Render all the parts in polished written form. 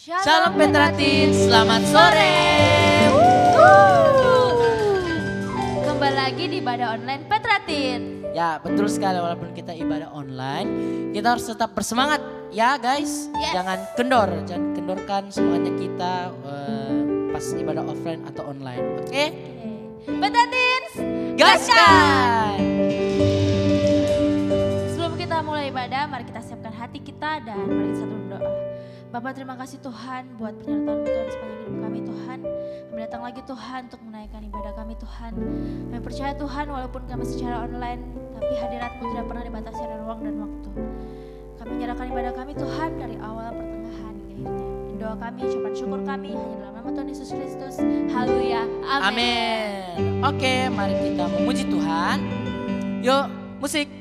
Shalom Petratin, selamat sore. Kembali lagi di ibadah online Petratin. Ya betul sekali, walaupun kita ibadah online, kita harus tetap bersemangat ya guys. Yes. Jangan kendorkan semangatnya kita pas ibadah offline atau online. Oke? Petratin, Gaskan! Sebelum kita mulai ibadah, mari kita siapkan hati kita dan mari kita satu berdoa. Bapak, terima kasih Tuhan buat penyertaan Tuhan sepanjang hidup kami Tuhan. Kami datang lagi Tuhan untuk menaikkan ibadah kami Tuhan. Kami percaya Tuhan walaupun kami secara online, tapi hadirat-Mu tidak pernah dibatasi oleh ruang dan waktu. Kami menyerahkan ibadah kami Tuhan dari awal, pertengahan, hingga akhirnya. Dan doa kami, ucapan syukur kami hanya dalam nama Tuhan Yesus Kristus. Haleluya. Amin. Amin. Oke, mari kita memuji Tuhan. Yuk, musik.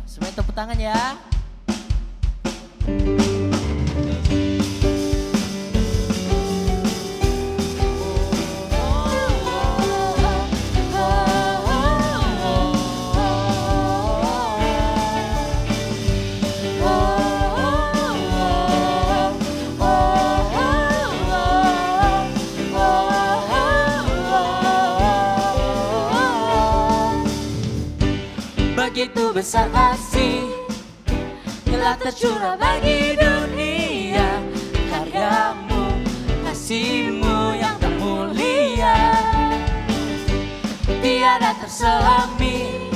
Semuanya tepuk tangan ya. Begitu besar kasih telah tercurah bagi dunia, karya-Mu, kasih-Mu yang termulia, tiada terselami,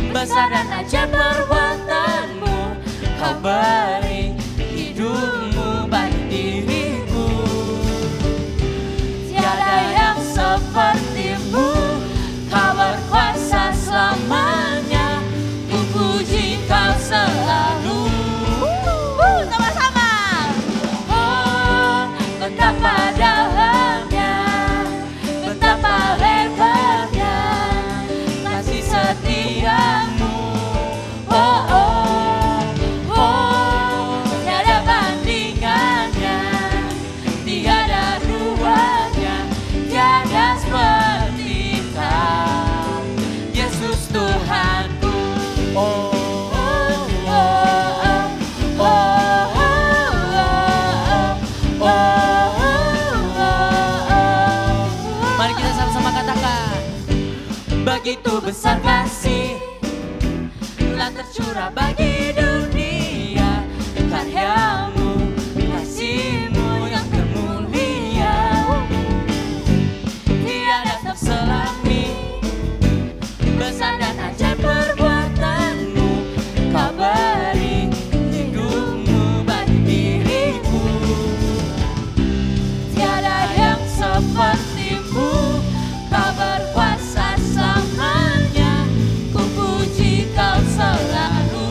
besar dan ajaib perbuatan-Mu, Kau beri hidup-Mu bagi diriku, tiada yang seperti-Mu, Kau berkuasa selamanya, ku puji Kau selalu. Sama-sama. Oh, betapa dalamnya, betapa lebarnya kasih setia-Mu. Oh, oh, oh, tiada bandingannya, tiada duanya, tiada seperti Kau, Yesus Tuhanku. Oh. Begitu besar kasih telah tercurah bagi dunia, karya-Mu, kasih-Mu yang termulia, tiada terselami, besar dan ajaib perbuatan-Mu, Kau beri hidup-Mu bagi diriku, tiada yang seperti-Mu, Kau berkuasa selamanya, ku puji Kau selalu.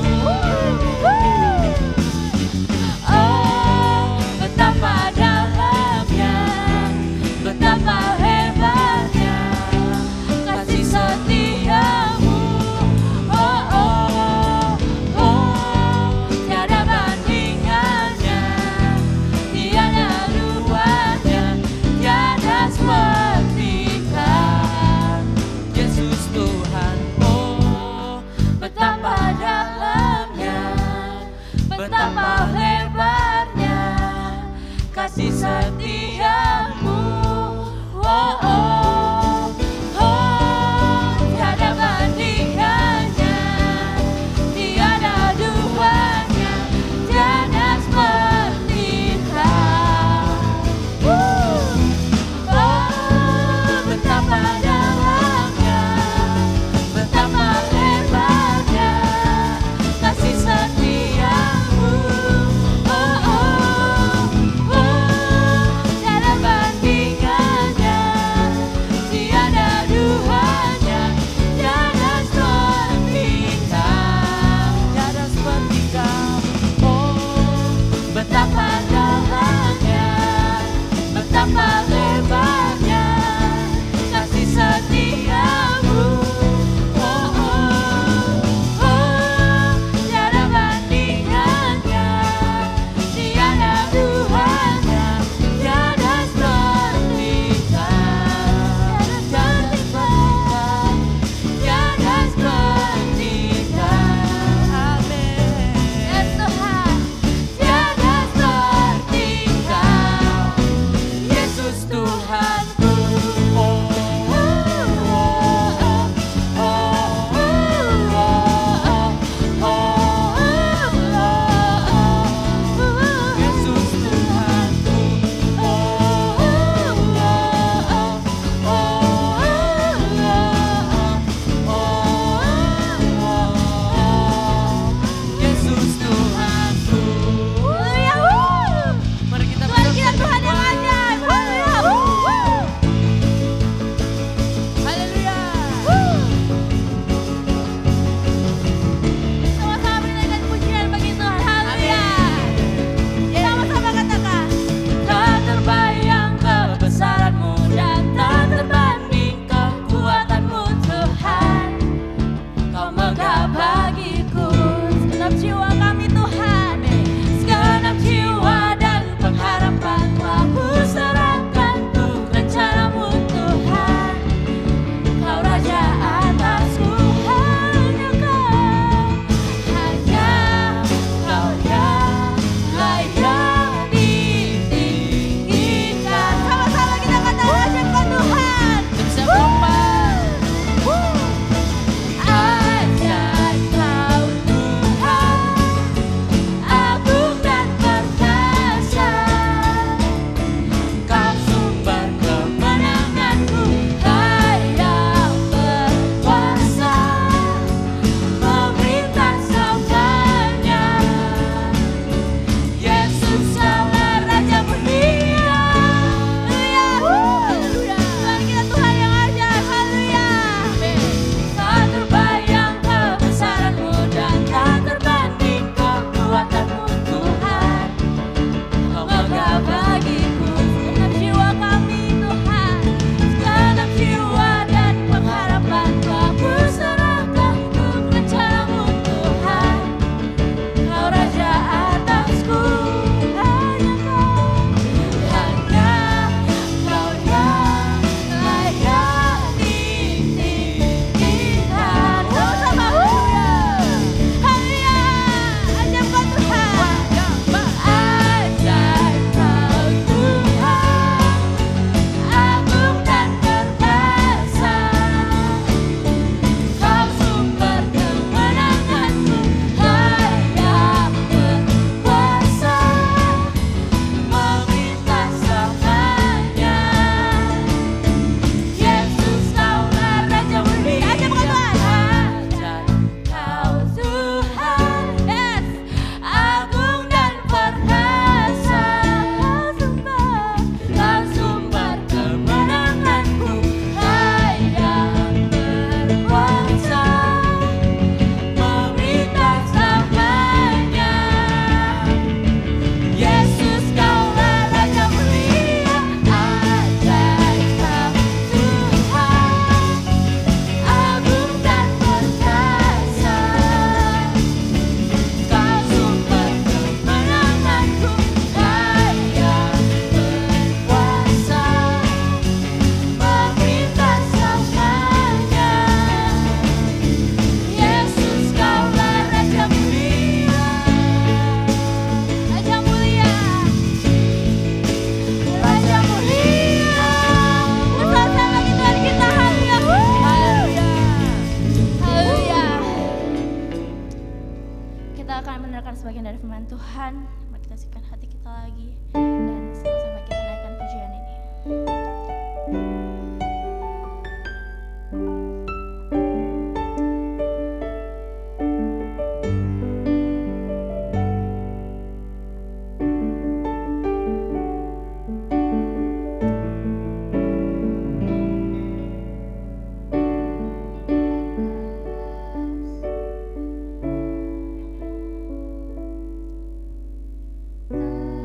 firman Tuhan. Mari kita siapkan hati kita lagi dan sama-sama kita naikkan pujian ini.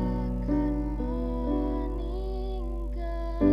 Takkan meninggalkan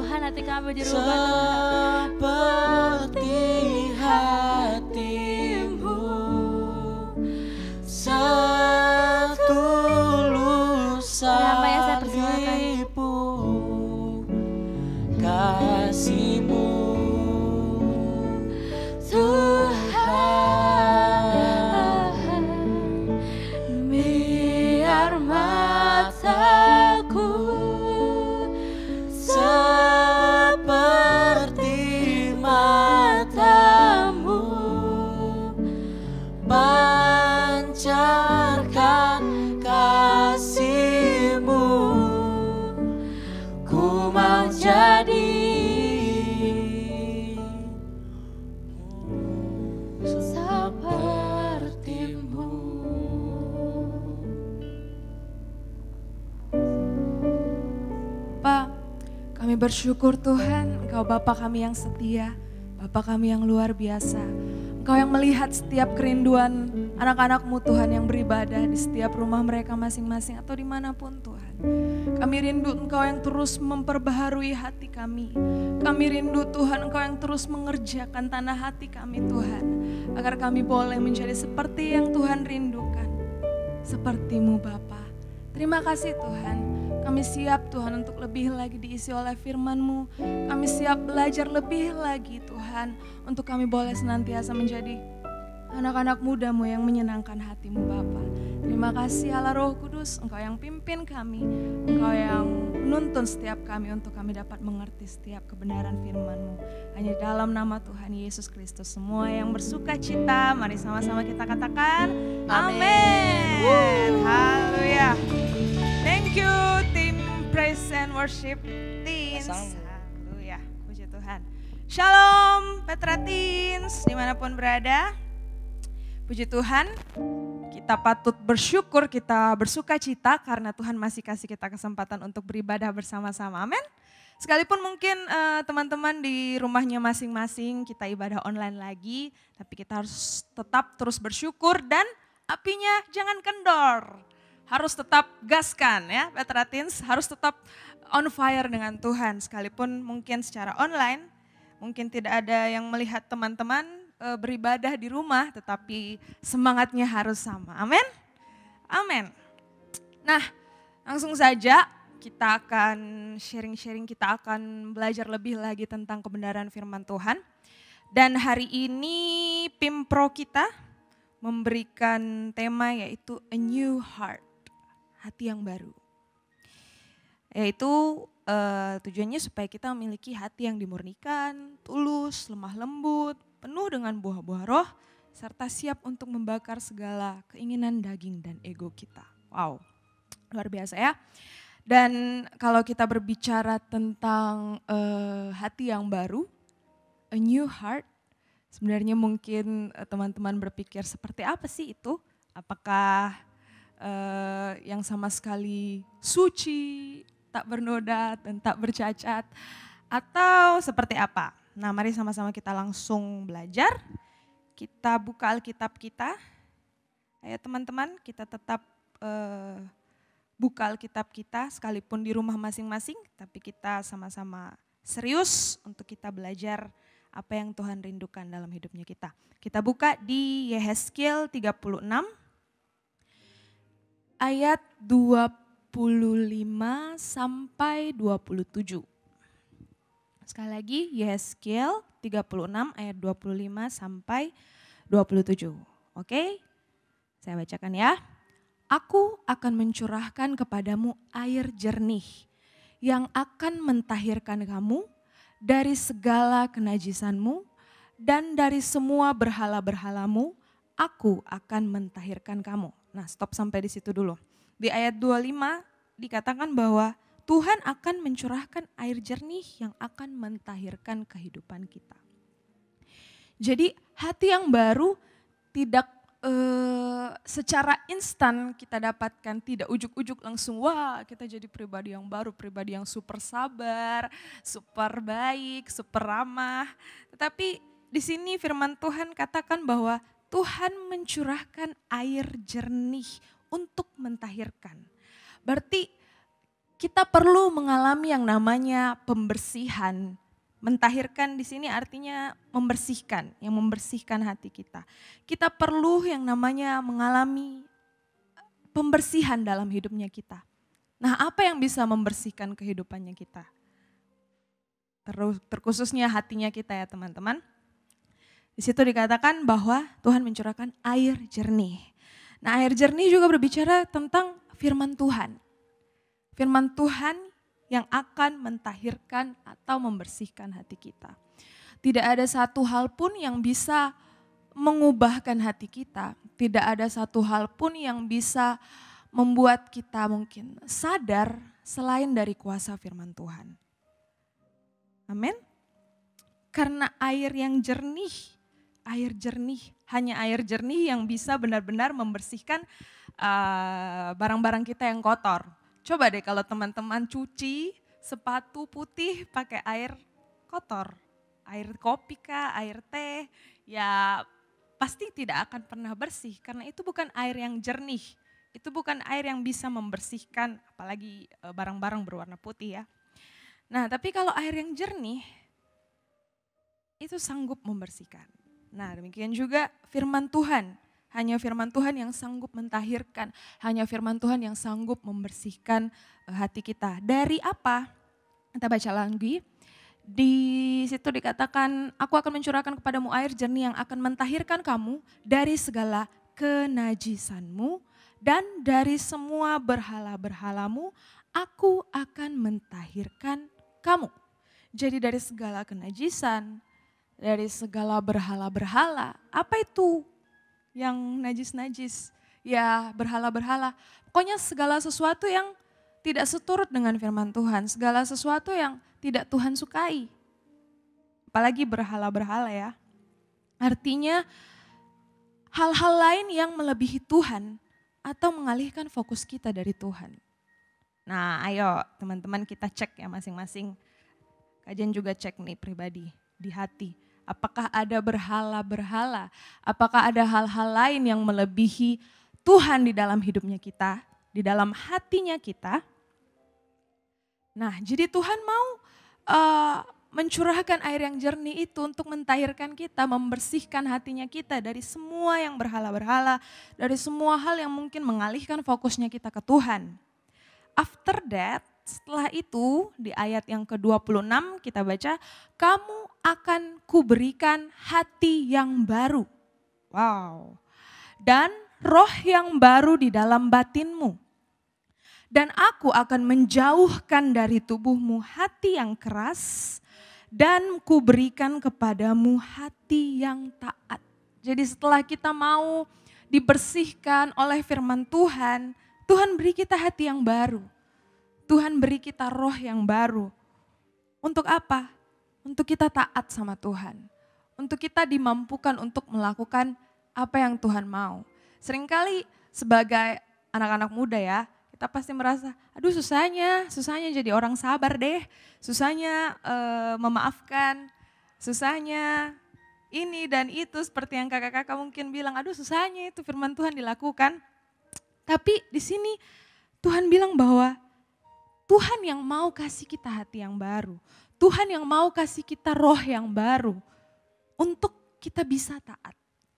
Tuhan, hati kami dirubah Tuhan. Seperti hatimu, setulus salibmu, kasih-Mu Tuhan. Biar mataku seperti mata-Mu, pancarkan kasih-Mu, ku mau jadi seperti-Mu. Pak, kami bersyukur Tuhan, Engkau Bapa kami yang setia, Bapa kami yang luar biasa. Engkau yang melihat setiap kerinduan anak-anak-Mu Tuhan yang beribadah di setiap rumah mereka masing-masing atau dimanapun Tuhan. Kami rindu Engkau yang terus memperbaharui hati kami. Kami rindu Tuhan Engkau yang terus mengerjakan tanah hati kami Tuhan. Agar kami boleh menjadi seperti yang Tuhan rindukan. Seperti-Mu Bapa. Terima kasih Tuhan. Kami siap Tuhan untuk lebih lagi diisi oleh firman-Mu. Kami siap belajar lebih lagi Tuhan. Untuk kami boleh senantiasa menjadi anak-anak muda-Mu yang menyenangkan hati-Mu Bapa. Terima kasih Allah Roh Kudus, Engkau yang pimpin kami. Engkau yang menuntun setiap kami untuk kami dapat mengerti setiap kebenaran firman-Mu. Hanya dalam nama Tuhan Yesus Kristus. Semua yang bersuka cita, mari sama-sama kita katakan amin. Haleluya. Thank you tim Praise and Worship Teens. Haleluya, puji Tuhan. Shalom Petra Teens, dimanapun berada. Puji Tuhan, kita patut bersyukur, kita bersuka cita karena Tuhan masih kasih kita kesempatan untuk beribadah bersama-sama. Amin. Sekalipun mungkin teman-teman di rumahnya masing-masing kita ibadah online lagi, tapi kita harus tetap terus bersyukur dan apinya jangan kendor. Harus tetap gaskan ya, Petra Teens harus tetap on fire dengan Tuhan. Sekalipun mungkin secara online, mungkin tidak ada yang melihat teman-teman beribadah di rumah, tetapi semangatnya harus sama. Amin? Amin. Nah, langsung saja kita akan sharing-sharing, kita akan belajar lebih lagi tentang kebenaran firman Tuhan. Dan hari ini Pimpro kita memberikan tema yaitu A New Heart. Hati yang baru. Yaitu tujuannya supaya kita memiliki hati yang dimurnikan, tulus, lemah lembut, penuh dengan buah-buah roh, serta siap untuk membakar segala keinginan daging dan ego kita. Wow, luar biasa ya. Dan kalau kita berbicara tentang hati yang baru, a new heart, sebenarnya mungkin teman-teman berpikir seperti apa sih itu? Apakah yang sama sekali suci, tak bernoda dan tak bercacat, atau seperti apa? Nah, mari sama-sama kita langsung belajar. Kita buka Alkitab kita. Ayo teman-teman, kita tetap buka Alkitab kita sekalipun di rumah masing-masing, tapi kita sama-sama serius untuk kita belajar apa yang Tuhan rindukan dalam hidupnya kita. Kita buka di Yehezkiel 36 ayat 25 sampai 27. Sekali lagi Yehezkiel 36 ayat 25 sampai 27. Oke? Saya bacakan ya. Aku akan mencurahkan kepadamu air jernih yang akan mentahirkan kamu dari segala kenajisanmu dan dari semua berhala-berhalamu. Aku akan mentahirkan kamu. Nah, stop sampai di situ dulu. Di ayat 25 dikatakan bahwa Tuhan akan mencurahkan air jernih yang akan mentahirkan kehidupan kita. Jadi hati yang baru tidak secara instan kita dapatkan, tidak ujuk-ujuk langsung wah kita jadi pribadi yang baru, pribadi yang super sabar, super baik, super ramah. Tetapi di sini firman Tuhan katakan bahwa Tuhan mencurahkan air jernih untuk mentahirkan. Berarti kita perlu mengalami yang namanya pembersihan. Mentahirkan di sini artinya membersihkan, yang membersihkan hati kita. Kita perlu yang namanya mengalami pembersihan dalam hidupnya kita. Nah, apa yang bisa membersihkan kehidupannya kita? Terkhususnya hatinya kita ya teman-teman. Di situ dikatakan bahwa Tuhan mencurahkan air jernih. Nah, air jernih juga berbicara tentang firman Tuhan. Firman Tuhan yang akan mentahirkan atau membersihkan hati kita. Tidak ada satu hal pun yang bisa mengubahkan hati kita. Tidak ada satu hal pun yang bisa membuat kita mungkin sadar selain dari kuasa firman Tuhan. Amin. Karena air yang jernih, hanya air jernih yang bisa benar-benar membersihkan barang-barang kita yang kotor. Coba deh kalau teman-teman cuci sepatu putih pakai air kotor, air kopi kah, air teh, ya pasti tidak akan pernah bersih karena itu bukan air yang jernih. Itu bukan air yang bisa membersihkan apalagi barang-barang berwarna putih ya. Nah, tapi kalau air yang jernih itu sanggup membersihkan. Nah, demikian juga firman Tuhan. Hanya firman Tuhan yang sanggup mentahirkan, hanya firman Tuhan yang sanggup membersihkan hati kita. Dari apa? Kita baca lagi. Di situ dikatakan, aku akan mencurahkan kepadamu air jernih yang akan mentahirkan kamu dari segala kenajisanmu dan dari semua berhala-berhalamu, aku akan mentahirkan kamu. Jadi dari segala kenajisan, dari segala berhala-berhala, apa itu? Yang najis-najis, ya berhala-berhala. Pokoknya segala sesuatu yang tidak seturut dengan firman Tuhan, segala sesuatu yang tidak Tuhan sukai. Apalagi berhala-berhala ya. Artinya hal-hal lain yang melebihi Tuhan atau mengalihkan fokus kita dari Tuhan. Nah ayo teman-teman kita cek ya masing-masing. Kajian juga cek nih pribadi di hati. Apakah ada berhala-berhala? Apakah ada hal-hal lain yang melebihi Tuhan di dalam hidupnya kita, di dalam hatinya kita? Nah, jadi Tuhan mau mencurahkan air yang jernih itu untuk mentahirkan kita, membersihkan hatinya kita dari semua yang berhala-berhala, dari semua hal yang mungkin mengalihkan fokusnya kita ke Tuhan. After that, setelah itu di ayat yang ke-26 kita baca, kamu akan kuberikan hati yang baru. Wow. Dan roh yang baru di dalam batinmu. Dan aku akan menjauhkan dari tubuhmu hati yang keras dan kuberikan kepadamu hati yang taat. Jadi setelah kita mau dibersihkan oleh firman Tuhan, Tuhan beri kita hati yang baru. Tuhan beri kita roh yang baru. Untuk apa? Untuk kita taat sama Tuhan. Untuk kita dimampukan untuk melakukan apa yang Tuhan mau. Seringkali sebagai anak-anak muda ya, kita pasti merasa, aduh susahnya jadi orang sabar deh. Susahnya memaafkan, susahnya ini dan itu seperti yang kakak-kakak mungkin bilang, aduh susahnya itu firman Tuhan dilakukan. Tapi di sini Tuhan bilang bahwa Tuhan yang mau kasih kita hati yang baru. Tuhan yang mau kasih kita roh yang baru untuk kita bisa taat.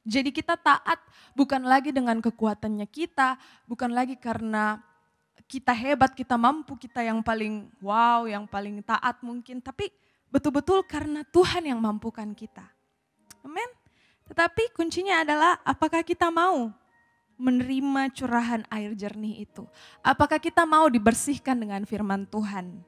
Jadi kita taat bukan lagi dengan kekuatannya kita, bukan lagi karena kita hebat, kita mampu, kita yang paling wow, yang paling taat mungkin. Tapi betul-betul karena Tuhan yang mampukan kita. Amin. Tetapi kuncinya adalah apakah kita mau menerima curahan air jernih itu? Apakah kita mau dibersihkan dengan firman Tuhan?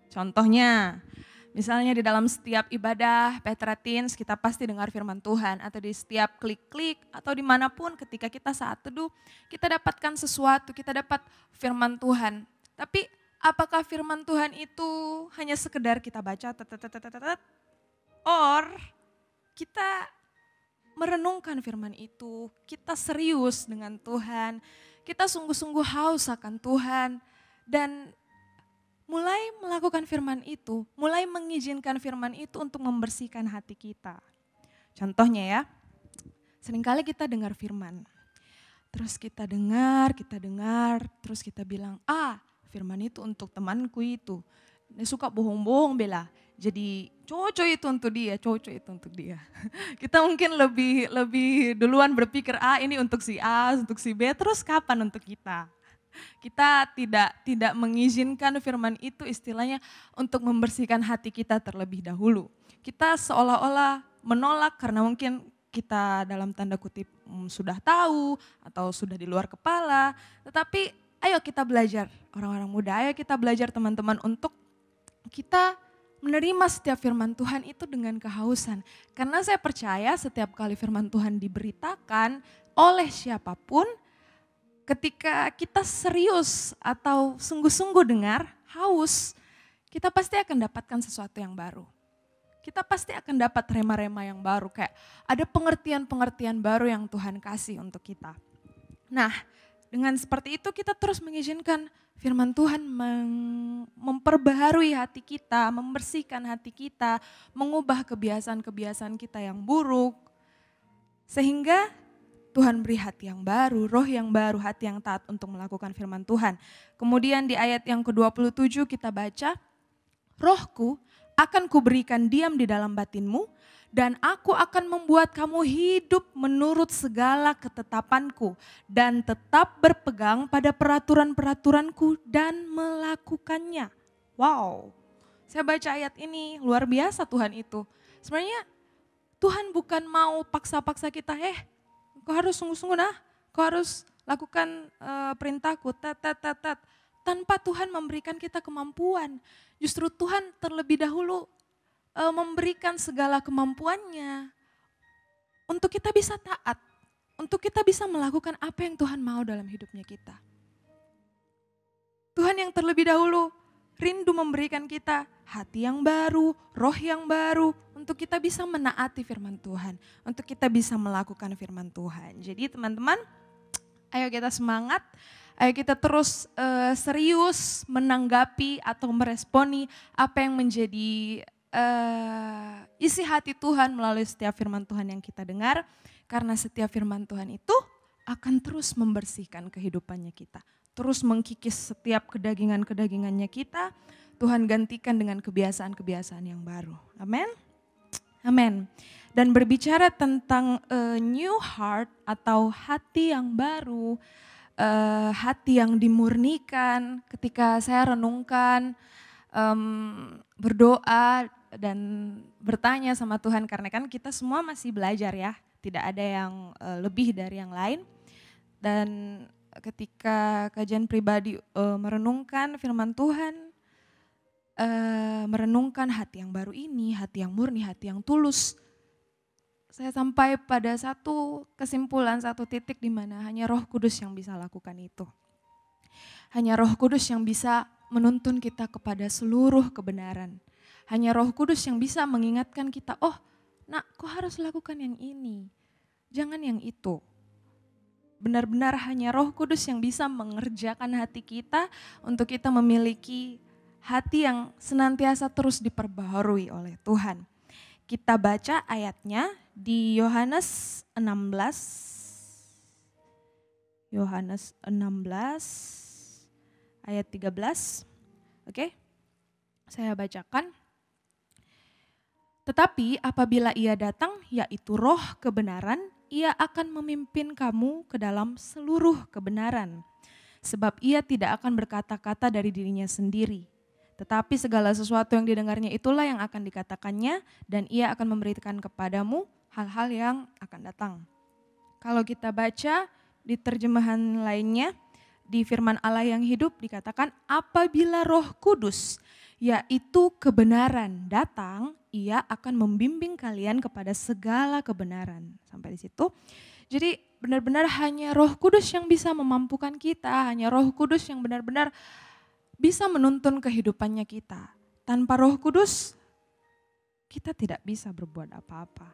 Contohnya, misalnya di dalam setiap ibadah Petra Teens kita pasti dengar firman Tuhan. Atau di setiap klik-klik atau dimanapun ketika kita saat teduh kita dapatkan sesuatu, kita dapat firman Tuhan. Tapi apakah firman Tuhan itu hanya sekedar kita baca or kita merenungkan firman itu, kita serius dengan Tuhan, kita sungguh-sungguh haus akan Tuhan dan mulai melakukan firman itu, mulai mengizinkan firman itu untuk membersihkan hati kita. Contohnya ya, seringkali kita dengar firman, terus kita dengar, terus kita bilang, firman itu untuk temanku itu. Dia suka bohong-bohong bela. Jadi cocok itu untuk dia, cocok itu untuk dia. Kita mungkin lebih duluan berpikir, ini untuk si A, untuk si B, terus kapan untuk kita? Kita tidak mengizinkan firman itu istilahnya untuk membersihkan hati kita terlebih dahulu. Kita seolah-olah menolak karena mungkin kita dalam tanda kutip sudah tahu atau sudah di luar kepala. Tetapi ayo kita belajar orang-orang muda, ayo kita belajar teman-teman untuk kita menerima setiap firman Tuhan itu dengan kehausan. Karena saya percaya setiap kali firman Tuhan diberitakan oleh siapapun, ketika kita serius atau sungguh-sungguh dengar, haus, kita pasti akan dapatkan sesuatu yang baru. Kita pasti akan dapat rema-rema yang baru, kayak ada pengertian-pengertian baru yang Tuhan kasih untuk kita. Nah, dengan seperti itu kita terus mengizinkan firman Tuhan memperbaharui hati kita, membersihkan hati kita, mengubah kebiasaan-kebiasaan kita yang buruk. Sehingga Tuhan beri hati yang baru, roh yang baru, hati yang taat untuk melakukan firman Tuhan. Kemudian di ayat yang ke-27 kita baca, Rohku akan kuberikan diam di dalam batinmu, dan aku akan membuat kamu hidup menurut segala ketetapanku, dan tetap berpegang pada peraturan-peraturanku dan melakukannya. Wow, saya baca ayat ini, luar biasa Tuhan itu. Sebenarnya Tuhan bukan mau paksa-paksa kita, kau harus sungguh-sungguh kau harus lakukan perintahku, tanpa Tuhan memberikan kita kemampuan. Justru Tuhan terlebih dahulu memberikan segala kemampuannya untuk kita bisa taat, untuk kita bisa melakukan apa yang Tuhan mau dalam hidupnya kita. Tuhan yang terlebih dahulu rindu memberikan kita hati yang baru, roh yang baru, untuk kita bisa menaati firman Tuhan, untuk kita bisa melakukan firman Tuhan. Jadi teman-teman, ayo kita semangat. Ayo kita terus serius menanggapi atau meresponi apa yang menjadi isi hati Tuhan melalui setiap firman Tuhan yang kita dengar. Karena setiap firman Tuhan itu akan terus membersihkan kehidupannya kita. Terus mengkikis setiap kedagingan-kedagingannya kita. Tuhan gantikan dengan kebiasaan-kebiasaan yang baru. Amin. Amin. Dan berbicara tentang new heart atau hati yang baru, hati yang dimurnikan, ketika saya renungkan, berdoa dan bertanya sama Tuhan, karena kan kita semua masih belajar ya, tidak ada yang lebih dari yang lain. Dan ketika kajian pribadi merenungkan firman Tuhan, merenungkan hati yang baru ini, hati yang murni, hati yang tulus, saya sampai pada satu kesimpulan, satu titik di mana hanya Roh Kudus yang bisa lakukan itu. Hanya Roh Kudus yang bisa menuntun kita kepada seluruh kebenaran. Hanya Roh Kudus yang bisa mengingatkan kita, kau harus lakukan yang ini, jangan yang itu. Benar-benar hanya Roh Kudus yang bisa mengerjakan hati kita untuk kita memiliki hati yang senantiasa terus diperbaharui oleh Tuhan. Kita baca ayatnya di Yohanes 16. Yohanes 16 ayat 13. Oke. Saya bacakan. Tetapi apabila Ia datang, yaitu Roh kebenaran, Ia akan memimpin kamu ke dalam seluruh kebenaran. Sebab Ia tidak akan berkata-kata dari dirinya sendiri. Tetapi segala sesuatu yang didengarnya itulah yang akan dikatakannya, dan Ia akan memberikan kepadamu hal-hal yang akan datang. Kalau kita baca di terjemahan lainnya, di firman Allah yang hidup dikatakan, apabila Roh Kudus, yaitu kebenaran, datang, Ia akan membimbing kalian kepada segala kebenaran. Sampai di situ. Jadi benar-benar hanya Roh Kudus yang bisa memampukan kita, hanya Roh Kudus yang benar-benar bisa menuntun kehidupannya kita. Tanpa Roh Kudus, kita tidak bisa berbuat apa-apa.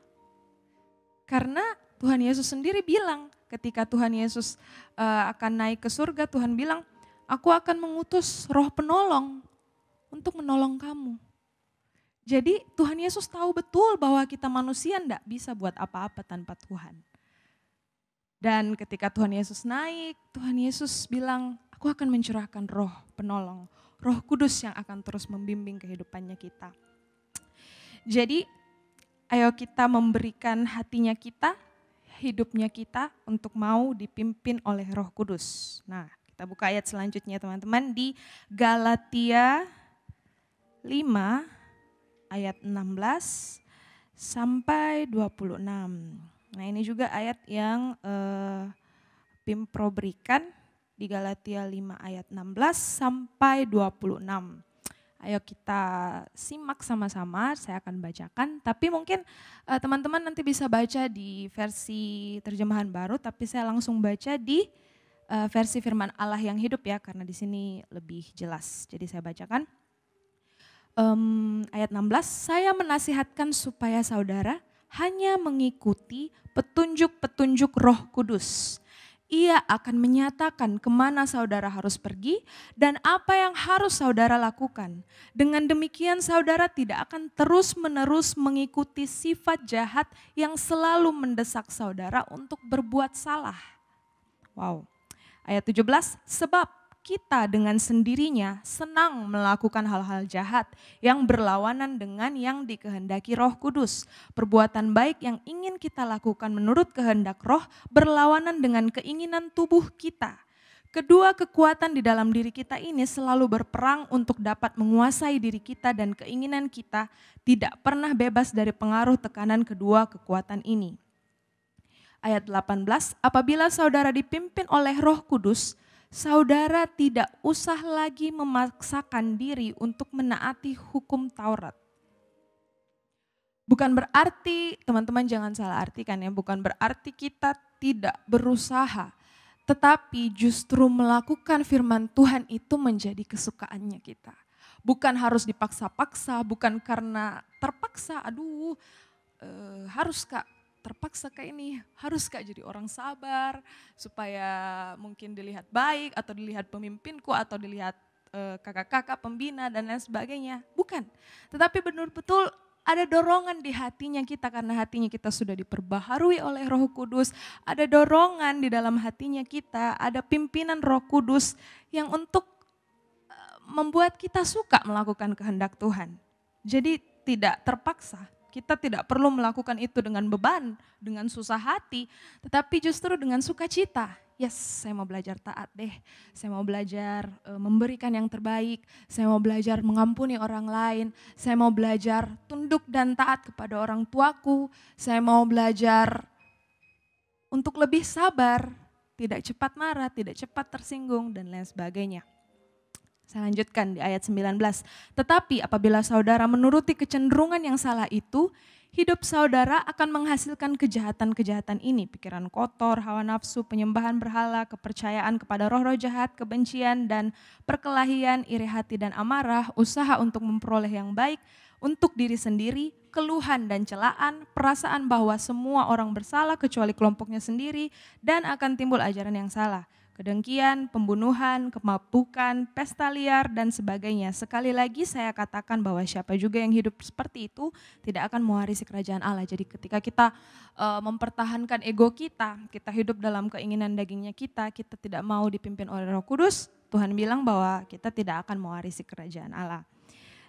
Karena Tuhan Yesus sendiri bilang, ketika Tuhan Yesus akan naik ke surga, Tuhan bilang, aku akan mengutus Roh penolong untuk menolong kamu. Jadi Tuhan Yesus tahu betul bahwa kita manusia tidak bisa buat apa-apa tanpa Tuhan. Dan ketika Tuhan Yesus naik, Tuhan Yesus bilang, Aku akan mencurahkan roh penolong, Roh Kudus yang akan terus membimbing kehidupannya kita. Jadi ayo kita memberikan hatinya kita, hidupnya kita untuk mau dipimpin oleh Roh Kudus. Nah, kita buka ayat selanjutnya teman-teman di Galatia 5 ayat 16 sampai 26. Nah, ini juga ayat yang Pimpro berikan di Galatia 5 ayat 16 sampai 26. Ayo kita simak sama-sama, saya akan bacakan. Tapi mungkin teman-teman nanti bisa baca di versi terjemahan baru, tapi saya langsung baca di versi firman Allah yang hidup ya, karena di sini lebih jelas. Jadi saya bacakan. Ayat 16, saya menasihatkan supaya saudara hanya mengikuti petunjuk-petunjuk Roh Kudus. Ia akan menyatakan kemana saudara harus pergi dan apa yang harus saudara lakukan. Dengan demikian saudara tidak akan terus-menerus mengikuti sifat jahat yang selalu mendesak saudara untuk berbuat salah. Wow. Ayat 17, sebab kita dengan sendirinya senang melakukan hal-hal jahat yang berlawanan dengan yang dikehendaki Roh Kudus. Perbuatan baik yang ingin kita lakukan menurut kehendak Roh berlawanan dengan keinginan tubuh kita. Kedua kekuatan di dalam diri kita ini selalu berperang untuk dapat menguasai diri kita dan keinginan kita tidak pernah bebas dari pengaruh tekanan kedua kekuatan ini. Ayat 18, apabila saudara dipimpin oleh Roh Kudus, saudara tidak usah lagi memaksakan diri untuk menaati hukum Taurat. Bukan berarti, teman-teman jangan salah artikan ya, bukan berarti kita tidak berusaha. Tetapi justru melakukan firman Tuhan itu menjadi kesukaannya kita. Bukan harus dipaksa-paksa, bukan karena terpaksa, harus Kak. Terpaksa kayak ini, harus Kak jadi orang sabar supaya mungkin dilihat baik atau dilihat pemimpinku atau dilihat kakak-kakak pembina dan lain sebagainya. Bukan, tetapi benar-betul ada dorongan di hatinya kita karena hatinya kita sudah diperbaharui oleh Roh Kudus. Ada dorongan di dalam hatinya kita, ada pimpinan Roh Kudus yang untuk membuat kita suka melakukan kehendak Tuhan. Jadi tidak terpaksa. Kita tidak perlu melakukan itu dengan beban, dengan susah hati, tetapi justru dengan sukacita. Yes, saya mau belajar taat deh, saya mau belajar memberikan yang terbaik, saya mau belajar mengampuni orang lain, saya mau belajar tunduk dan taat kepada orang tuaku, saya mau belajar untuk lebih sabar, tidak cepat marah, tidak cepat tersinggung, dan lain sebagainya. Saya lanjutkan di ayat 19. Tetapi apabila saudara menuruti kecenderungan yang salah itu, hidup saudara akan menghasilkan kejahatan-kejahatan ini. Pikiran kotor, hawa nafsu, penyembahan berhala, kepercayaan kepada roh-roh jahat, kebencian dan perkelahian, iri hati dan amarah, usaha untuk memperoleh yang baik untuk diri sendiri, keluhan dan celaan, perasaan bahwa semua orang bersalah kecuali kelompoknya sendiri, dan akan timbul ajaran yang salah. Kedengkian, pembunuhan, kemabukan, pesta liar, dan sebagainya. Sekali lagi saya katakan bahwa siapa juga yang hidup seperti itu tidak akan mewarisi kerajaan Allah. Jadi ketika kita mempertahankan ego kita, kita hidup dalam keinginan dagingnya kita tidak mau dipimpin oleh Roh Kudus, Tuhan bilang bahwa kita tidak akan mewarisi kerajaan Allah.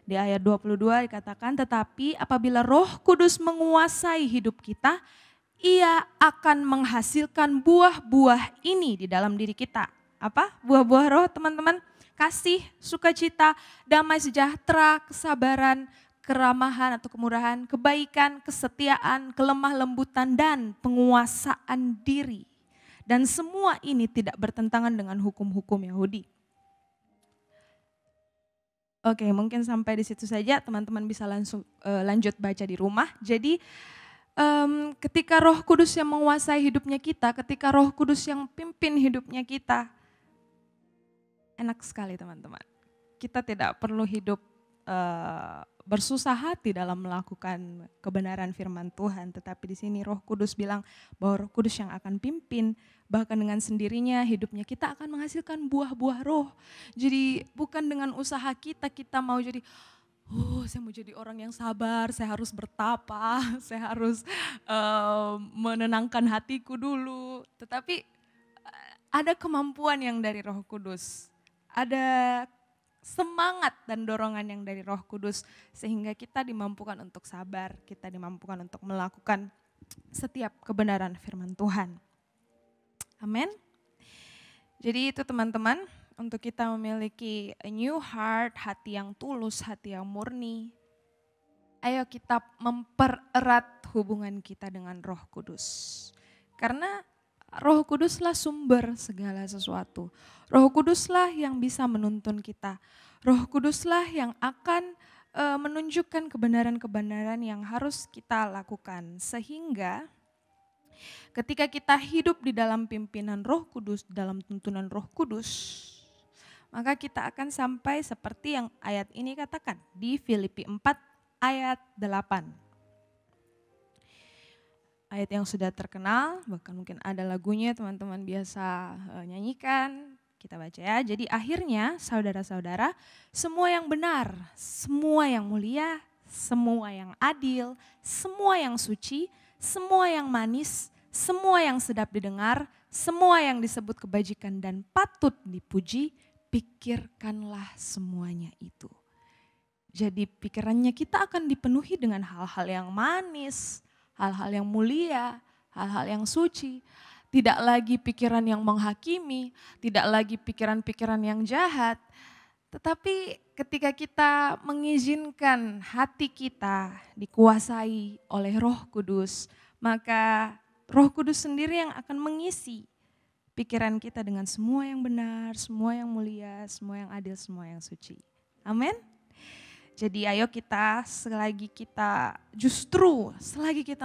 Di ayat 22 dikatakan, tetapi apabila Roh Kudus menguasai hidup kita, Ia akan menghasilkan buah-buah ini di dalam diri kita. Apa? Buah-buah roh teman-teman? Kasih, sukacita, damai sejahtera, kesabaran, keramahan atau kemurahan, kebaikan, kesetiaan, kelemah lembutan, dan penguasaan diri. Dan semua ini tidak bertentangan dengan hukum-hukum Yahudi. Oke, mungkin sampai di situ saja, teman-teman bisa langsung lanjut baca di rumah. Jadi ketika Roh Kudus yang menguasai hidupnya kita, ketika Roh Kudus yang pimpin hidupnya kita, enak sekali teman-teman. Kita tidak perlu hidup bersusah hati dalam melakukan kebenaran firman Tuhan, tetapi di sini Roh Kudus bilang bahwa Roh Kudus yang akan pimpin, bahkan dengan sendirinya hidupnya kita akan menghasilkan buah-buah roh. Jadi bukan dengan usaha kita mau jadi saya mau jadi orang yang sabar, saya harus bertapa, saya harus menenangkan hatiku dulu. Tetapi ada kemampuan yang dari Roh Kudus. Ada semangat dan dorongan yang dari Roh Kudus sehingga kita dimampukan untuk sabar, kita dimampukan untuk melakukan setiap kebenaran firman Tuhan. Amin. Jadi itu teman-teman, untuk kita memiliki a new heart, hati yang tulus, hati yang murni. Ayo kita mempererat hubungan kita dengan Roh Kudus. Karena Roh Kuduslah sumber segala sesuatu. Roh Kuduslah yang bisa menuntun kita. Roh Kuduslah yang akan menunjukkan kebenaran-kebenaran yang harus kita lakukan. Sehingga ketika kita hidup di dalam pimpinan Roh Kudus, dalam tuntunan Roh Kudus, maka kita akan sampai seperti yang ayat ini katakan di Filipi 4 ayat 8. Ayat yang sudah terkenal, bahkan mungkin ada lagunya teman-teman biasa nyanyikan, kita baca ya. Jadi akhirnya saudara-saudara, semua yang benar, semua yang mulia, semua yang adil, semua yang suci, semua yang manis, semua yang sedap didengar, semua yang disebut kebajikan dan patut dipuji, pikirkanlah semuanya itu. Jadi pikirannya kita akan dipenuhi dengan hal-hal yang manis, hal-hal yang mulia, hal-hal yang suci. Tidak lagi pikiran yang menghakimi, tidak lagi pikiran-pikiran yang jahat. Tetapi ketika kita mengizinkan hati kita dikuasai oleh Roh Kudus, maka Roh Kudus sendiri yang akan mengisi pikiran kita dengan semua yang benar, semua yang mulia, semua yang adil, semua yang suci. Amin. Jadi ayo kita selagi kita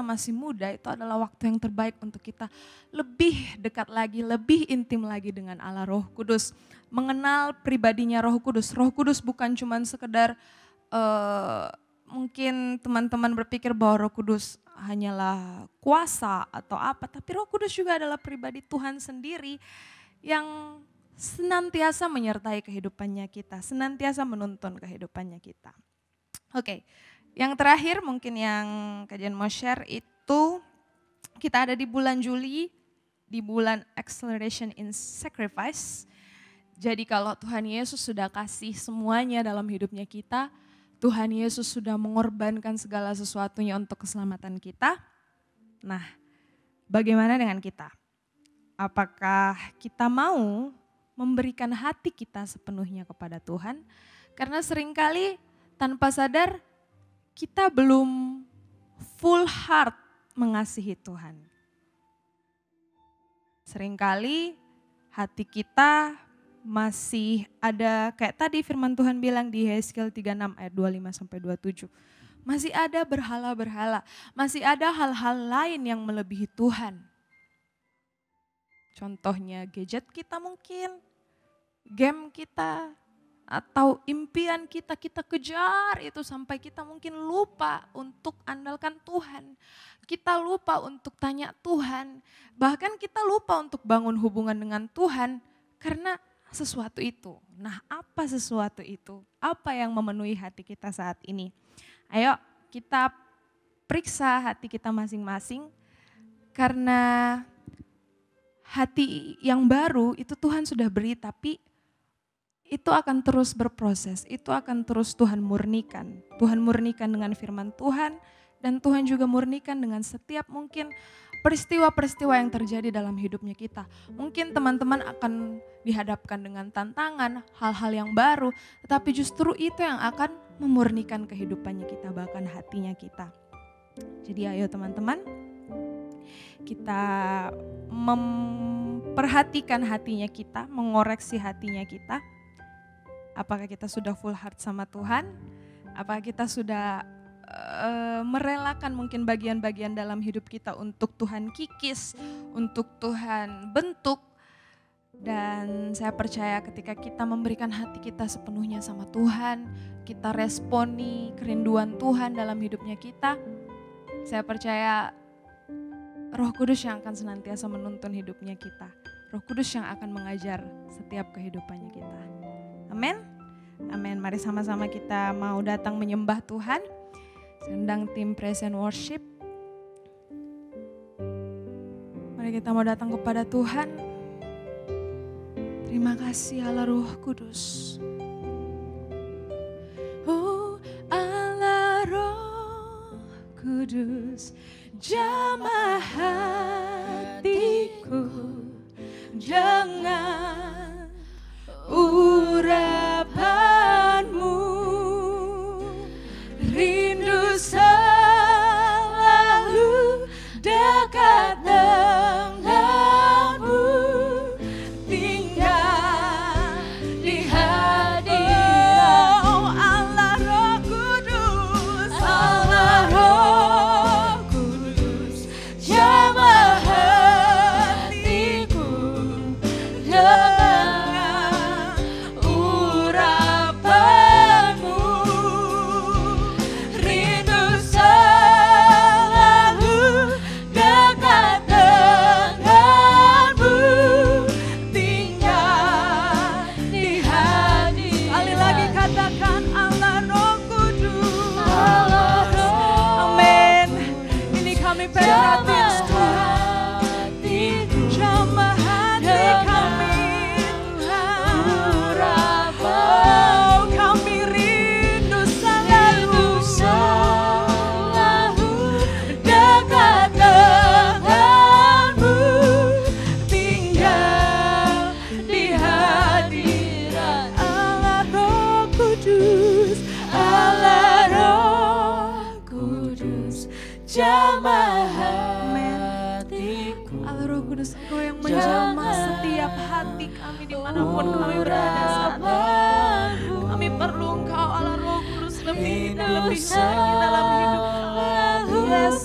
masih muda, itu adalah waktu yang terbaik untuk kita lebih dekat lagi, lebih intim lagi dengan Allah Roh Kudus. Mengenal pribadinya Roh Kudus. Roh Kudus bukan cuma sekedar mungkin teman-teman berpikir bahwa Roh Kudus hanyalah kuasa atau apa, tapi Roh Kudus juga adalah pribadi Tuhan sendiri yang senantiasa menyertai kehidupannya kita, senantiasa menuntun kehidupannya kita. Oke, yang terakhir mungkin yang kajian mau share itu kita ada di bulan Juli, di bulan Acceleration in Sacrifice. Jadi kalau Tuhan Yesus sudah kasih semuanya dalam hidupnya kita, Tuhan Yesus sudah mengorbankan segala sesuatunya untuk keselamatan kita. Nah, bagaimana dengan kita? Apakah kita mau memberikan hati kita sepenuhnya kepada Tuhan? Karena seringkali tanpa sadar kita belum full heart mengasihi Tuhan. Seringkali hati kita masih ada, kayak tadi firman Tuhan bilang di Yesaya 36 ayat 25-27. Masih ada berhala-berhala, masih ada hal-hal lain yang melebihi Tuhan. Contohnya gadget kita mungkin, game kita, atau impian kita kejar itu sampai kita mungkin lupa untuk andalkan Tuhan. Kita lupa untuk tanya Tuhan, bahkan kita lupa untuk bangun hubungan dengan Tuhan karena sesuatu itu. Nah, apa sesuatu itu? Apa yang memenuhi hati kita saat ini? Ayo kita periksa hati kita masing-masing, karena hati yang baru itu Tuhan sudah beri, tapi itu akan terus berproses, itu akan terus Tuhan murnikan. Tuhan murnikan dengan firman Tuhan, dan Tuhan juga murnikan dengan setiap mungkin peristiwa-peristiwa yang terjadi dalam hidupnya kita. Mungkin teman-teman akan dihadapkan dengan tantangan, hal-hal yang baru, tetapi justru itu yang akan memurnikan kehidupannya kita, bahkan hatinya kita. Jadi ayo teman-teman, kita memperhatikan hatinya kita, mengoreksi hatinya kita. Apakah kita sudah full heart sama Tuhan? Apakah kita sudah merelakan mungkin bagian-bagian dalam hidup kita untuk Tuhan kikis, untuk Tuhan bentuk? Dan saya percaya ketika kita memberikan hati kita sepenuhnya sama Tuhan, kita responi kerinduan Tuhan dalam hidupnya kita, saya percaya Roh Kudus yang akan senantiasa menuntun hidupnya kita. Roh Kudus yang akan mengajar setiap kehidupannya kita. Amin. Amin. Mari sama-sama kita mau datang menyembah Tuhan. Sedang tim Praise and Worship. Mari kita mau datang kepada Tuhan. Terima kasih Allah Roh Kudus. Oh Allah Roh Kudus, jamah hatiku dengan urapanmu, rindu selalu dekat denganmu, tinggal di hadirat. Oh Allah Roh Kudus, Allah Roh Kudus, jamah hatiku dengan urapanmu, rindu selalu dekat denganmu, tinggal di hadirat. Kali lagi katakan Allah Roh Kudus, Allah Roh. Amin. Ini kami Petrateens Tuhan, jamah hati kami Tuhan. Oh kami rindu selalu dekat denganmu, tinggal di hadirat. Allah Roh Kudus, Allah Roh Kudus, jamah hatiku. Allah Roh Kudus, Engkau yang menjamah setiap hati kami dimanapun kami berada saat ini. Kami perlu Engkau Allah Roh Kudus lebih dan lebih lagi dalam hidup kami. Yes.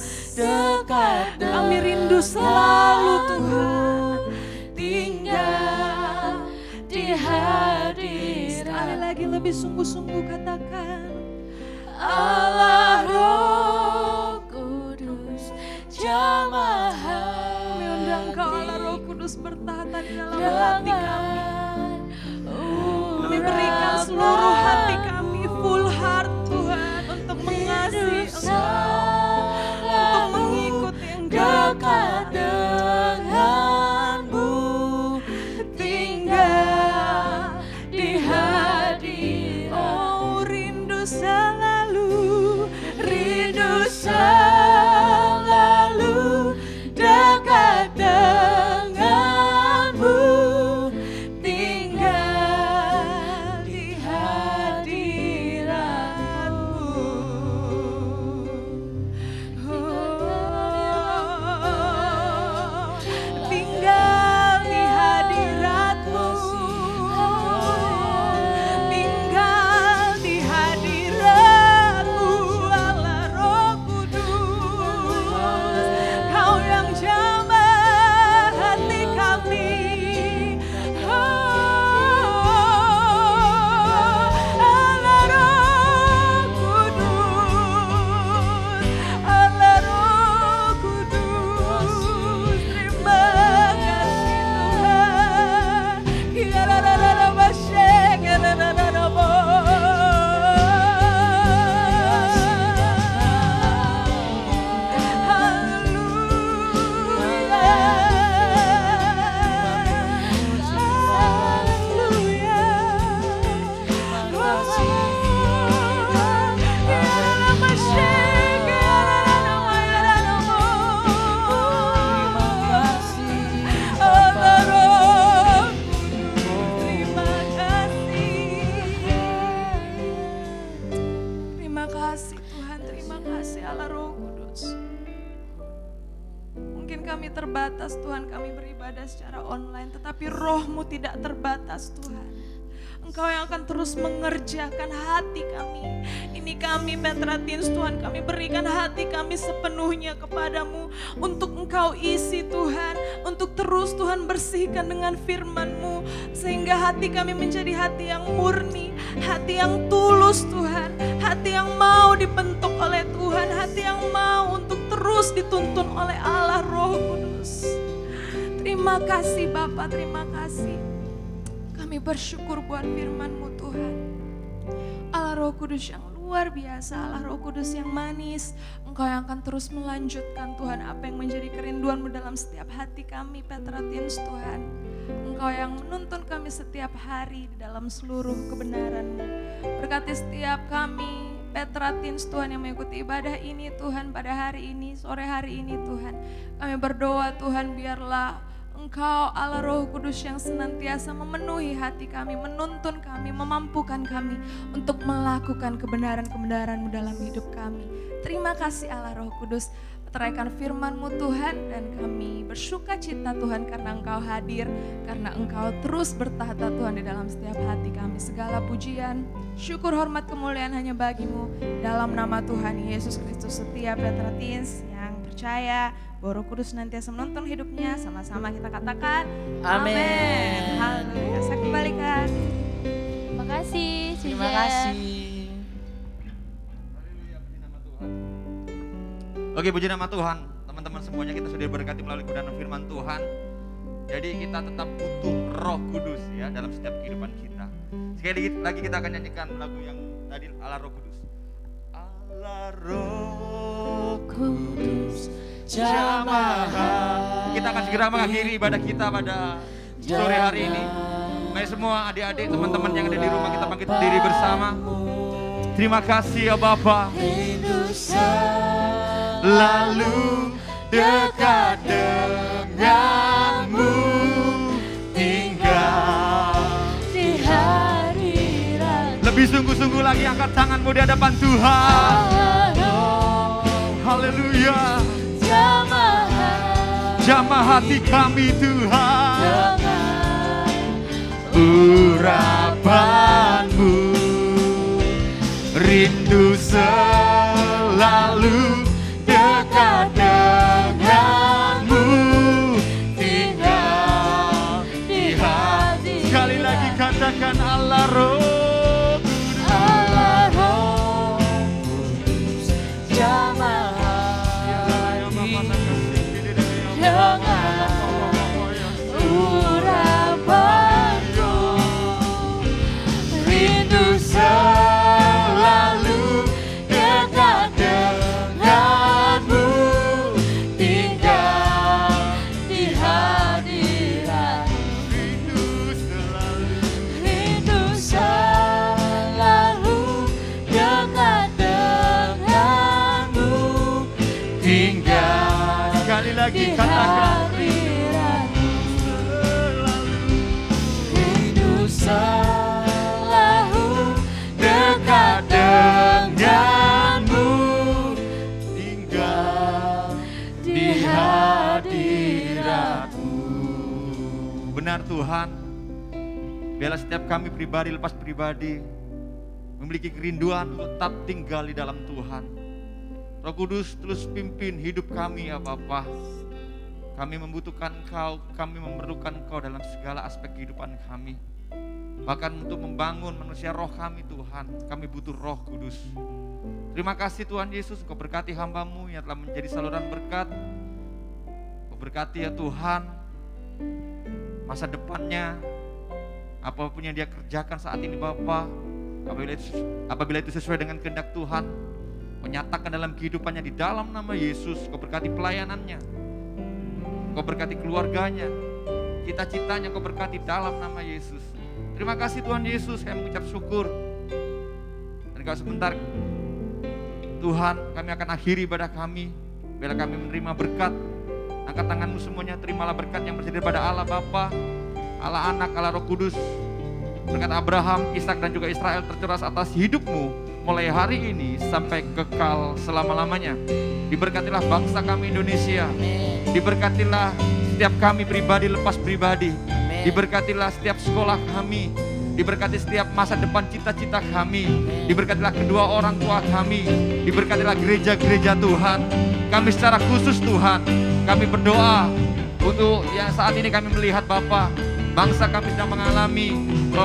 Kami rindu selalu Tuhan tinggal di hadirat. Sekali lagi lebih sungguh-sungguh katakan Allah Roh Kudus, jamah hati. Kami undang Engkau Allah Roh Kudus bertahta di dalam hati kami. Kami berikan seluruh hati kami, full heart Tuhan, untuk mengasihi Engkau, untuk mengikuti Engkau. Dekat denganmu, tinggal di hadirat. Oh rindu selalu dekat denganmu, tinggal di hadiratmu. Oh, tinggal di hadiratmu, tinggal di hadiratmu. Allah Roh Kudus, Kau yang jamah hati kami. Allah Roh Kudus, Allah Roh Kudus, terima kasih Tuhan. Terima kasih Tuhan, terima kasih Allah Roh Kudus. Mungkin kami terbatas Tuhan, kami beribadah secara online, tetapi roh-Mu tidak terbatas Tuhan. Engkau yang akan terus mengerjakan hati kami. Ini kami Petrateens Tuhan, kami berikan hati kami sepenuhnya kepadamu untuk Engkau isi Tuhan, untuk terus Tuhan bersihkan dengan firman-Mu, sehingga hati kami menjadi hati yang murni, hati yang tulus Tuhan, hati yang mau dibentuk oleh Tuhan, hati yang mau untuk terus dituntun oleh Allah Roh Kudus. Terima kasih Bapa, terima kasih. Kami bersyukur buat firman-Mu Tuhan. Allah Roh Kudus yang luar biasa, Allah Roh Kudus yang manis. Engkau yang akan terus melanjutkan Tuhan apa yang menjadi kerinduan-Mu dalam setiap hati kami Petrateens Tuhan. Engkau yang menuntun kami setiap hari di dalam seluruh kebenaran-Mu. Berkati setiap kami, Petra Teens Tuhan yang mengikuti ibadah ini Tuhan pada hari ini, sore hari ini Tuhan. Kami berdoa Tuhan biarlah Engkau Allah Roh Kudus yang senantiasa memenuhi hati kami, menuntun kami, memampukan kami untuk melakukan kebenaran-kebenaran-Mu dalam hidup kami. Terima kasih Allah Roh Kudus, meteraikan firman-Mu Tuhan, dan kami bersuka cita Tuhan karena Engkau hadir, karena Engkau terus bertahta Tuhan di dalam setiap hati kami. Segala pujian, syukur, hormat, kemuliaan hanya bagi-Mu. Dalam nama Tuhan Yesus Kristus, setiap Petra Teens yang percaya bahwa Roh Kudus nantiasa menuntun hidupnya, sama-sama kita katakan amin. Haleluya. Saya kembalikan. Terima kasih. Terima kasih. Oke, puji nama Tuhan. Teman-teman semuanya, kita sudah diberkati melalui kebenaran firman Tuhan. Jadi kita tetap butuh Roh Kudus ya dalam setiap kehidupan kita. Sekali lagi kita akan nyanyikan lagu yang tadi, Allah Roh Kudus. Allah Roh Kudus Jamaah. Kita akan segera mengakhiri ibadah kita pada sore hari ini. Mari semua adik-adik, teman-teman yang ada di rumah, kita bangkit berdiri bersama. Terima kasih ya Bapa. Lalu dekat denganmu, tinggal Di hadirat lebih sungguh-sungguh lagi, angkat tanganmu di hadapan Tuhan. Haleluya. Jamah hati kami Tuhan, urapan-Mu rindu selalu dekat denganmu, tinggal di hati. Sekali lagi katakan Allah Roh Kudus. Allah Roh Kudus Jamaah urapan-Mu rindu selalu dekat denganmu, tinggal di hadirat-Mu. Rindu selalu dekat denganmu, Tinggal. Sekali lagi di katakan hadirat-Mu. Rindu selalu dekat denganmu, tinggal di hadirat-Mu. Benar Tuhan, biarlah setiap kami pribadi lepas pribadi memiliki kerinduan untuk tetap tinggal di dalam Tuhan. Roh Kudus terus pimpin hidup kami ya Bapa. Kami membutuhkan Engkau, kami memerlukan Engkau dalam segala aspek kehidupan kami. Bahkan untuk membangun manusia roh kami Tuhan, kami butuh Roh Kudus. Terima kasih Tuhan Yesus, Engkau berkati hamba-Mu yang telah menjadi saluran berkat. Engkau berkati ya Tuhan masa depannya, apapun yang dia kerjakan saat ini Bapa, apabila itu sesuai dengan kehendak Tuhan, menyatakan dalam kehidupannya di dalam nama Yesus. Engkau berkati pelayanannya, Engkau berkati keluarganya, cita-citanya Engkau berkati dalam nama Yesus. Terima kasih Tuhan Yesus, kami mengucap syukur. Dan kalau sebentar Tuhan, kami akan akhiri ibadah kami. Biarlah kami menerima berkat. Angkat tanganmu semuanya, terimalah berkat yang bersih daripada Allah Bapa, Allah Anak, Allah Roh Kudus. Berkat Abraham, Ishak dan juga Israel tercuras atas hidupmu mulai hari ini sampai kekal selama-lamanya. Diberkatilah bangsa kami Indonesia. Diberkatilah setiap kami pribadi lepas pribadi. Diberkatilah setiap sekolah kami. Diberkati setiap masa depan cita-cita kami. Diberkatilah kedua orang tua kami. Diberkatilah gereja-gereja Tuhan. Kami secara khusus Tuhan, kami berdoa untuk yang saat ini kami melihat Bapa, bangsa kami sedang mengalami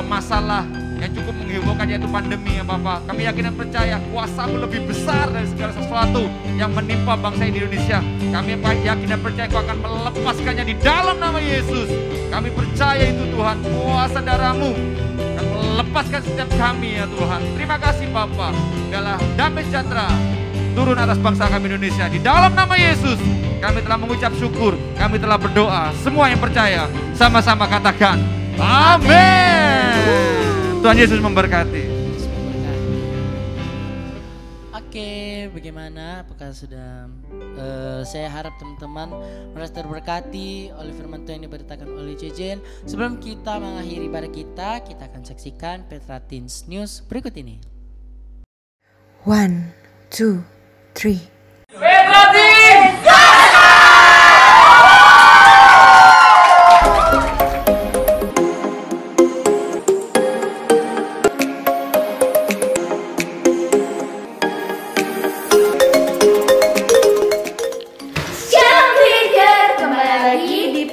masalah yang cukup menghebohkan, yaitu pandemi ya Bapa. Kami yakin dan percaya kuasa-Mu lebih besar dari segala sesuatu yang menimpa bangsa Indonesia. Kami yakin dan percaya Kau akan melepaskannya di dalam nama Yesus. Kami percaya itu Tuhan, kuasa darah-Mu akan melepaskan setiap kami ya Tuhan. Terima kasih Bapa. Biarlah damai sejahtera, turun atas bangsa kami Indonesia. Di dalam nama Yesus kami telah mengucap syukur, kami telah berdoa. Semua yang percaya sama-sama katakan amin. Tuhan Yesus memberkati. Oke, bagaimana? Apakah sudah? Saya harap teman-teman merasa terberkati oleh firman Tuhan yang diberitakan oleh Jejen. Sebelum kita mengakhiri ibadah kita akan saksikan Petra Teens News berikut ini. 1, 2, 3. Petra Teens!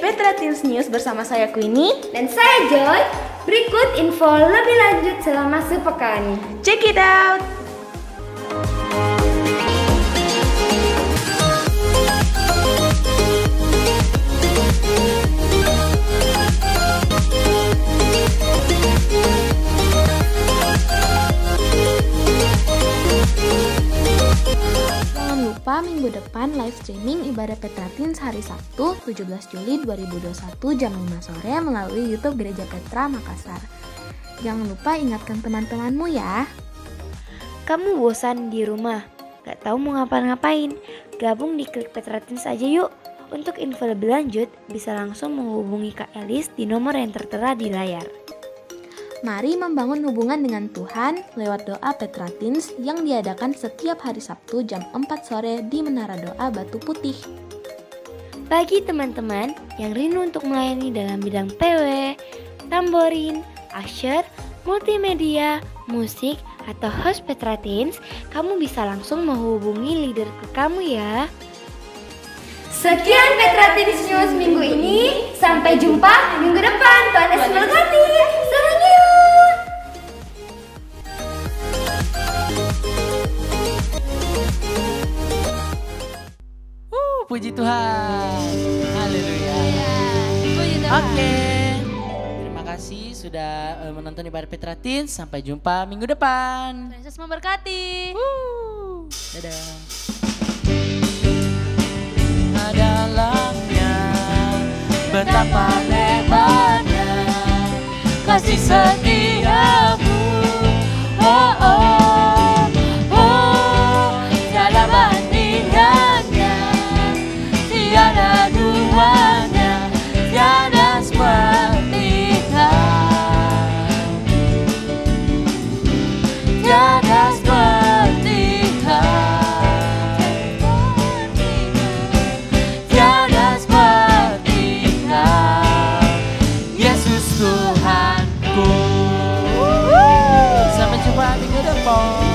Petra Teens News bersama saya Queenie dan saya Joy. Berikut info lebih lanjut selama sepekan. Check it out. Jangan lupa minggu depan live streaming ibadah Petra Teens hari Sabtu 17 Juli 2021 jam 5 sore melalui YouTube Gereja Petra Makassar. Jangan lupa ingatkan teman-temanmu ya. Kamu bosan di rumah, gak tahu mau ngapa-ngapain? Gabung di Klik Petra Teens aja yuk. Untuk info lebih lanjut bisa langsung menghubungi Kak Elis di nomor yang tertera di layar. Mari membangun hubungan dengan Tuhan lewat doa Petra Teens yang diadakan setiap hari Sabtu jam 4 sore di Menara Doa Batu Putih. Bagi teman-teman yang rindu untuk melayani dalam bidang PW, tamborin, usher, multimedia, musik, atau host Petra Teens, kamu bisa langsung menghubungi leader kamu ya. Sekian Petra Teens News minggu ini. Sampai jumpa minggu depan. Tuhan Yesus memberkati. Selamat Puji Tuhan. Haleluya. Puji Tuhan. Oke. Terima kasih sudah menonton ibadah Petra Teens. Sampai jumpa minggu depan. Tuhan Yesus memberkati. Dadah. Dalamnya betapa lebarnya kasih setiamu, oh oh oh, tiada bandingannya, tiada duanya, tiada seperti kau, tiada seperti kau. Tuhanku. Sampai jumpa minggu depan.